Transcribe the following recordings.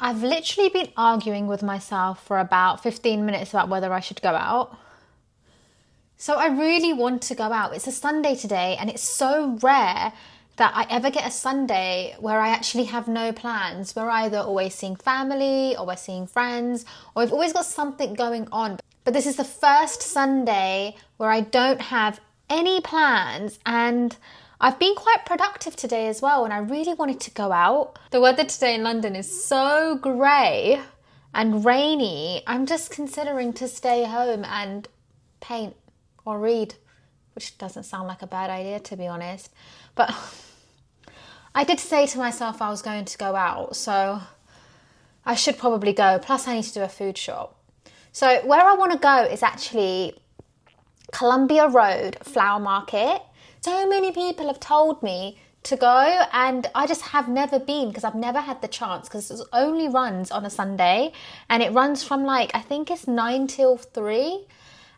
I've literally been arguing with myself for about 15 minutes about whether I should go out. So I really want to go out. It's a Sunday today, and it's so rare that I ever get a Sunday where I actually have no plans. We're either always seeing family, or we're seeing friends, or we've always got something going on. But this is the first Sunday where I don't have any plans, and I've been quite productive today as well, and I really wanted to go out. The weather today in London is so grey and rainy. I'm just considering to stay home and paint or read, which doesn't sound like a bad idea, to be honest. But I did say to myself I was going to go out, so I should probably go. Plus I need to do a food shop. So where I want to go is actually Columbia Road Flower Market. So many people have told me to go, and I just have never been because I've never had the chance, because it only runs on a Sunday, and it runs from I think it's 9 till 3.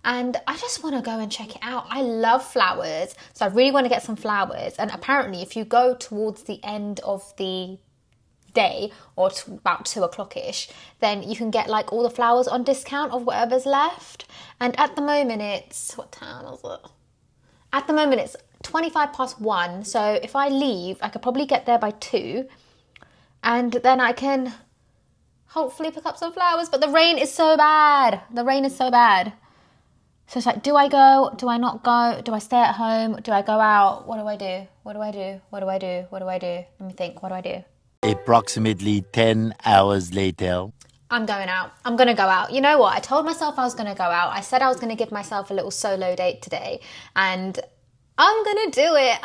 And I just want to go and check it out. I love flowers, so I really want to get some flowers. And apparently if you go towards the end of the day, or about 2 o'clock-ish, then you can get all the flowers on discount of whatever's left. And at the moment it's, what time is it? At the moment it's 1:25. So if I leave, I could probably get there by 2, and then I can hopefully pick up some flowers. But the rain is so bad. So it's do I go? Do I not go? Do I stay at home? Do I go out? What do I do? Let me think. What do I do? Approximately 10 hours later. I'm going out. I'm going to go out. You know what? I told myself I was going to go out. I said I was going to give myself a little solo date today, and I'm going to do it.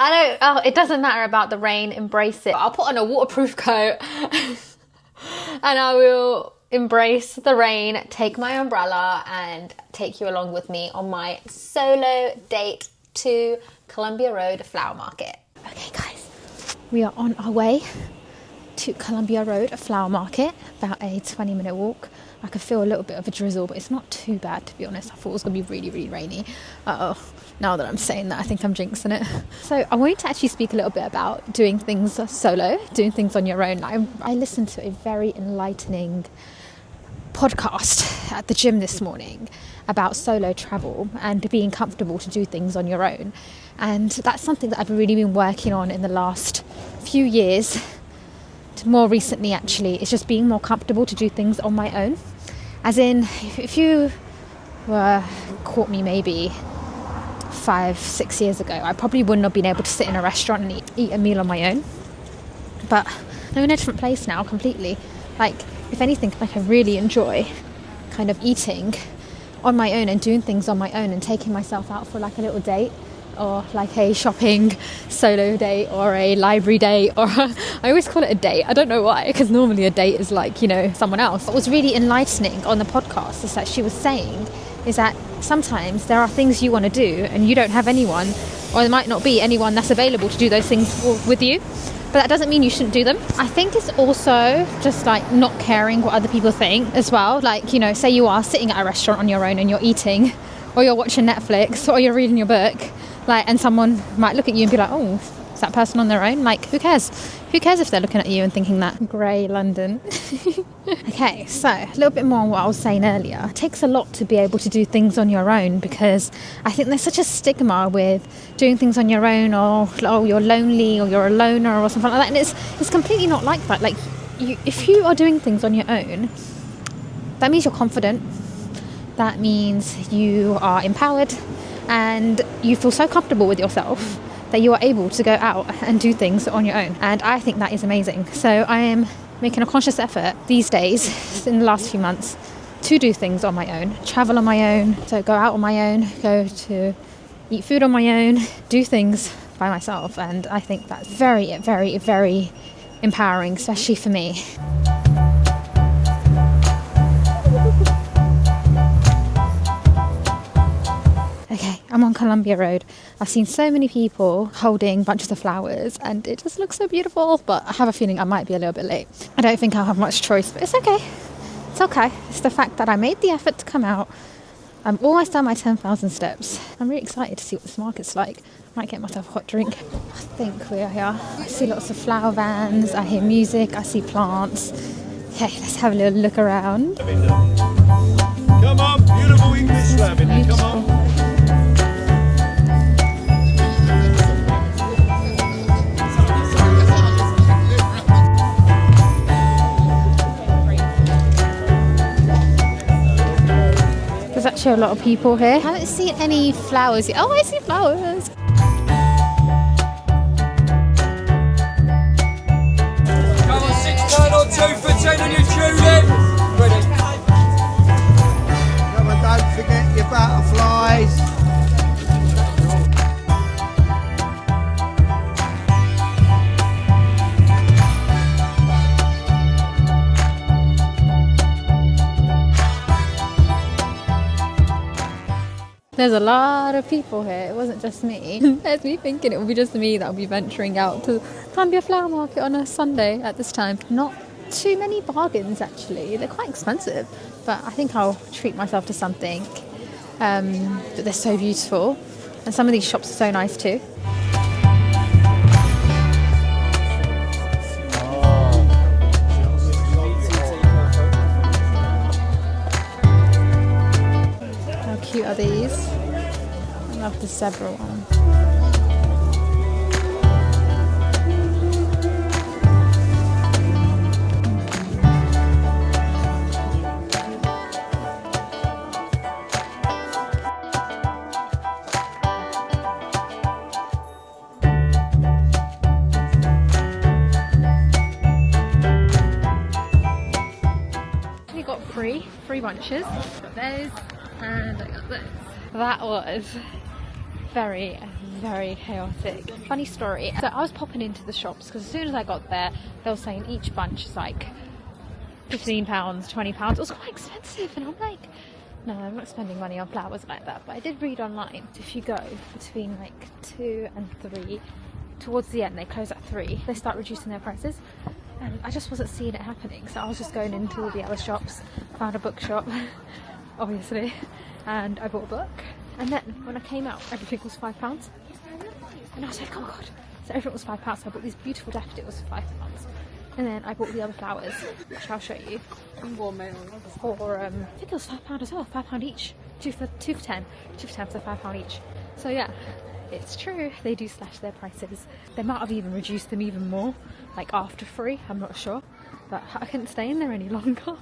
It doesn't matter about the rain. Embrace it. I'll put on a waterproof coat and I will embrace the rain, take my umbrella, and take you along with me on my solo date to Columbia Road Flower Market. Okay, guys, we are on our way to Columbia Road Flower Market, about a 20-minute walk. I could feel a little bit of a drizzle, but it's not too bad, to be honest. I thought it was going to be really, really rainy. Now that I'm saying that, I think I'm jinxing it. So I wanted to actually speak a little bit about doing things solo, doing things on your own. I listened to a very enlightening podcast at the gym this morning about solo travel and being comfortable to do things on your own. And that's something that I've really been working on in the last few years. More recently, actually, it's just being more comfortable to do things on my own. As in, if you were caught me maybe 5-6 years ago, I probably wouldn't have been able to sit in a restaurant and eat a meal on my own. But I'm in a different place now completely. If anything, I really enjoy kind of eating on my own and doing things on my own and taking myself out for a little date, or a shopping solo date, or a library date, or I always call it a date. I don't know why, because normally a date is someone else. What was really enlightening on the podcast is that she was saying is that sometimes there are things you want to do and you don't have anyone, or there might not be anyone that's available to do those things with you. But that doesn't mean you shouldn't do them. I think it's also just not caring what other people think as well. Say you are sitting at a restaurant on your own and you're eating, or you're watching Netflix, or you're reading your book, and someone might look at you and be like, oh, is that person on their own? Who cares? Who cares if they're looking at you and thinking that? Grey London. Okay, so a little bit more on what I was saying earlier. It takes a lot to be able to do things on your own, because I think there's such a stigma with doing things on your own, or you're lonely, or you're a loner, or something like that. And it's completely not like that. If you are doing things on your own, that means you're confident. That means you are empowered, and you feel so comfortable with yourself that you are able to go out and do things on your own. And I think that is amazing. So I am making a conscious effort these days, in the last few months, to do things on my own, travel on my own, so go out on my own, go to eat food on my own, do things by myself. And I think that's very, very, very empowering, especially for me. Okay, I'm on Columbia Road. I've seen so many people holding bunches of flowers, and it just looks so beautiful, but I have a feeling I might be a little bit late. I don't think I'll have much choice, but it's okay. It's okay. It's the fact that I made the effort to come out. I'm almost done my 10,000 steps. I'm really excited to see what this market's like. Might get myself a hot drink. I think we are here. I see lots of flower vans, I hear music, I see plants. Okay, let's have a little look around. Come on, beautiful English lavender, come on. There's actually a lot of people here. I haven't seen any flowers yet. Oh, I see flowers. Come on, 6 turn or 2 for 10 on your tulip. Ready. Come on, don't forget your butterflies. There's a lot of people here. It wasn't just me. There's me thinking it would be just me that would be venturing out to Columbia Flower Market on a Sunday at this time. Not too many bargains, actually. They're quite expensive, but I think I'll treat myself to something. But they're so beautiful, and some of these shops are so nice too. How cute are these? I love the zebra one. We got three bunches. Got those, and I got this. That was very, very chaotic. Funny story. So I was popping into the shops because as soon as I got there, they were saying each bunch is like £15, £20. It was quite expensive, and I'm like, no, I'm not spending money on flowers like that. But I did read online, if you go between like 2 and 3, towards the end they close at 3, they start reducing their prices. And I just wasn't seeing it happening, so I was just going into all the other shops, found a bookshop, obviously, and I bought a book. And then when I came out, everything was £5. And I was like, oh my god. So everything was £5. So I bought these beautiful daffodils for £5. And then I bought the other flowers, which I'll show you, for I think it was £5 as well, £5 each. Two for 10, so £5 each. So yeah, it's true, they do slash their prices. They might have even reduced them even more, like after 3, I'm not sure. But I couldn't stay in there any longer.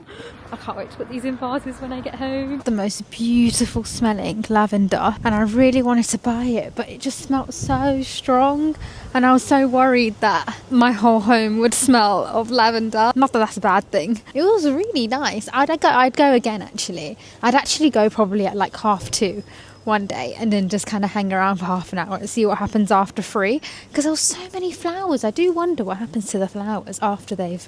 I can't wait to put these in vases when I get home. The most beautiful smelling lavender, and I really wanted to buy it, but it just smelled so strong, and I was so worried that my whole home would smell of lavender. Not that that's a bad thing. It was really nice. I'd go again, actually. I'd actually go probably at like 2:30 one day and then just kind of hang around for half an hour and see what happens after 3, because there were so many flowers. I do wonder what happens to the flowers after they've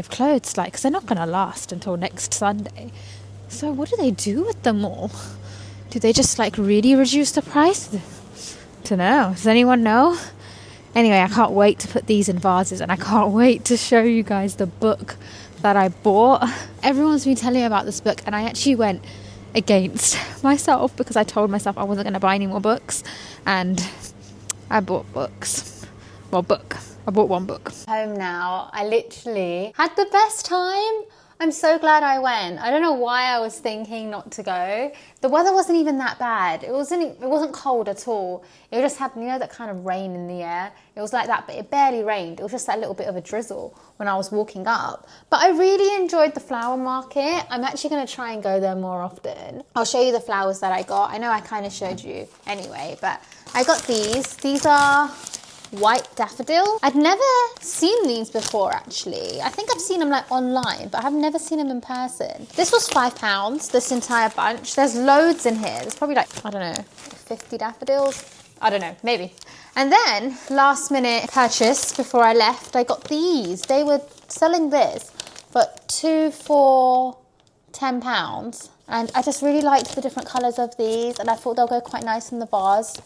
closed, like, because they're not going to last until next Sunday. So what do they do with them all? Do they just like really reduce the price? Don't know. Does anyone know? Anyway, I can't wait to put these in vases, and I can't wait to show you guys the book that I bought. Everyone's been telling me about this book, and I actually went against myself because I told myself I wasn't going to buy any more books, and I bought books. Well, I bought one book. Home now. I literally had the best time. I'm so glad I went. I don't know why I was thinking not to go. The weather wasn't even that bad. It wasn't cold at all. It just had, you know, that kind of rain in the air. It was like that, but it barely rained. It was just that little bit of a drizzle when I was walking up. But I really enjoyed the flower market. I'm actually going to try and go there more often. I'll show you the flowers that I got. I know I kind of showed you anyway, but I got these. These are white daffodil. I'd never seen these before, actually. I think I've seen them like online, but I've never seen them in person. This was £5, this entire bunch. There's loads in here. There's probably like, I don't know, 50 daffodils. I don't know, maybe. And then last minute purchase before I left, I got these. They were selling this for 2 for £10. And I just really liked the different colours of these, and I thought they'll go quite nice in the vase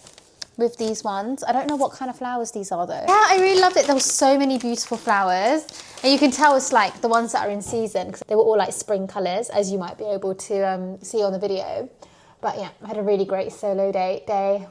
with these ones. I don't know what kind of flowers these are though. Yeah, I really loved it. There were so many beautiful flowers, and you can tell it's like the ones that are in season, because they were all like spring colours, as you might be able to see on the video. But yeah, I had a really great solo day.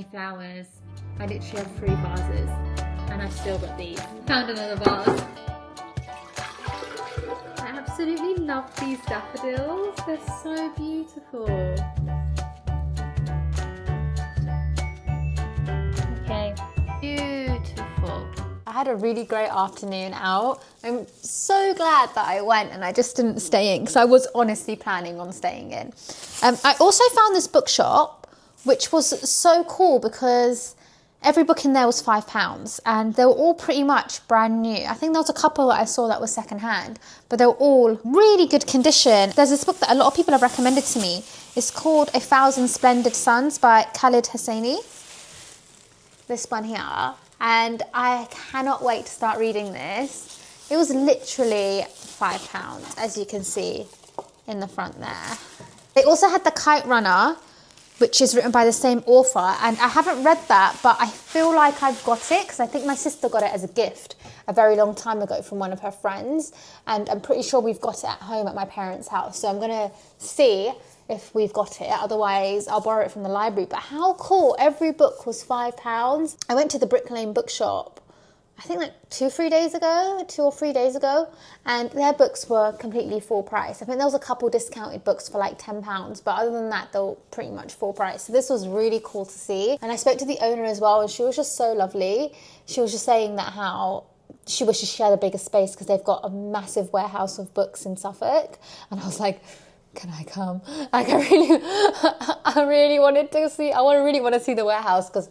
any flowers. I literally have 3 vases and I've still got these. Found another vase. I absolutely love these daffodils. They're so beautiful. Okay, beautiful. I had a really great afternoon out. I'm so glad that I went and I just didn't stay in because I was honestly planning on staying in. I also found this bookshop, which was so cool because every book in there was £5 and they were all pretty much brand new. I think there was a couple that I saw that was secondhand, but they were all really good condition. There's this book that a lot of people have recommended to me. It's called A Thousand Splendid Suns by Khaled Hosseini. This one here. And I cannot wait to start reading this. It was literally £5, as you can see in the front there. They also had The Kite Runner, which is written by the same author, and I haven't read that, but I feel like I've got it because I think my sister got it as a gift a very long time ago from one of her friends, and I'm pretty sure we've got it at home at my parents' house, so I'm going to see if we've got it, otherwise I'll borrow it from the library. But how cool, every book was £5. I went to the Brick Lane bookshop I think like 2 or 3 days ago, and their books were completely full price. I think there was a couple discounted books for like £10, but other than that, they were pretty much full price. So this was really cool to see. And I spoke to the owner as well, and she was just so lovely. She was just saying that how she wishes she had a bigger space because they've got a massive warehouse of books in Suffolk. And I was like, can I come? Like I really wanted to see, really want to see the warehouse because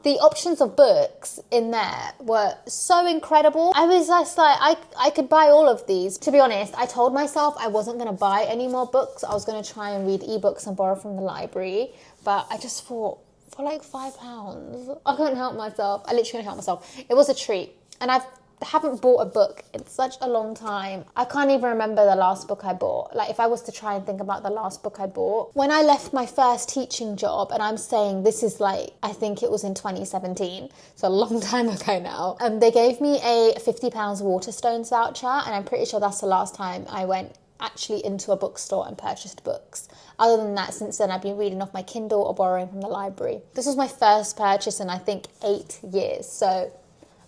the options of books in there were so incredible. I was just like, I could buy all of these. To be honest, I told myself I wasn't going to buy any more books. I was going to try and read ebooks and borrow from the library. But I just thought, for like £5, I couldn't help myself. I literally couldn't help myself. It was a treat. And I haven't bought a book in such a long time. I can't even remember the last book I bought. Like if I was to try and think about the last book I bought. When I left my first teaching job, and I'm saying this is like, I think it was in 2017, so a long time ago now, they gave me a £50 Waterstones voucher, and I'm pretty sure that's the last time I went actually into a bookstore and purchased books. Other than that, since then I've been reading off my Kindle or borrowing from the library. This was my first purchase in I think 8 years, so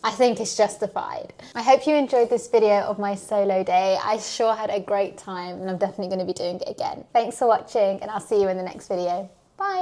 I think it's justified. I hope you enjoyed this video of my solo day. I sure had a great time and I'm definitely going to be doing it again. Thanks for watching and I'll see you in the next video. Bye.